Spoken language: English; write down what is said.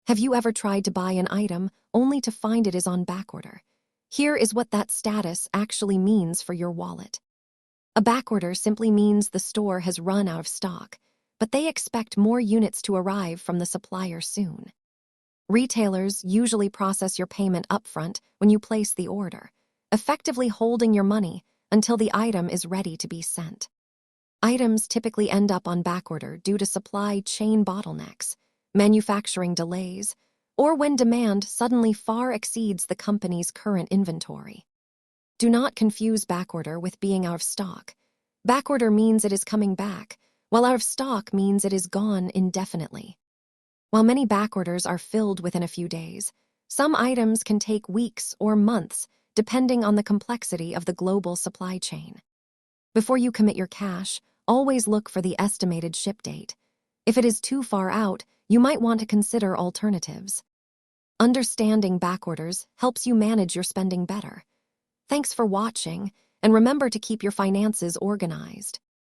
Have you ever tried to buy an item only to find it is on backorder? Here is what that status actually means for your wallet. A backorder simply means the store has run out of stock, but they expect more units to arrive from the supplier soon. Retailers usually process your payment upfront when you place the order, effectively holding your money until the item is ready to be sent. Items typically end up on backorder due to supply chain bottlenecks, manufacturing delays, or when demand suddenly far exceeds the company's current inventory. Do not confuse backorder with being out of stock. Backorder means it is coming back, while out of stock means it is gone indefinitely. While many backorders are filled within a few days, some items can take weeks or months, depending on the complexity of the global supply chain. Before you commit your cash, always look for the estimated ship date. If it is too far out, you might want to consider alternatives. Understanding backorders helps you manage your spending better. Thanks for watching, and remember to keep your finances organized.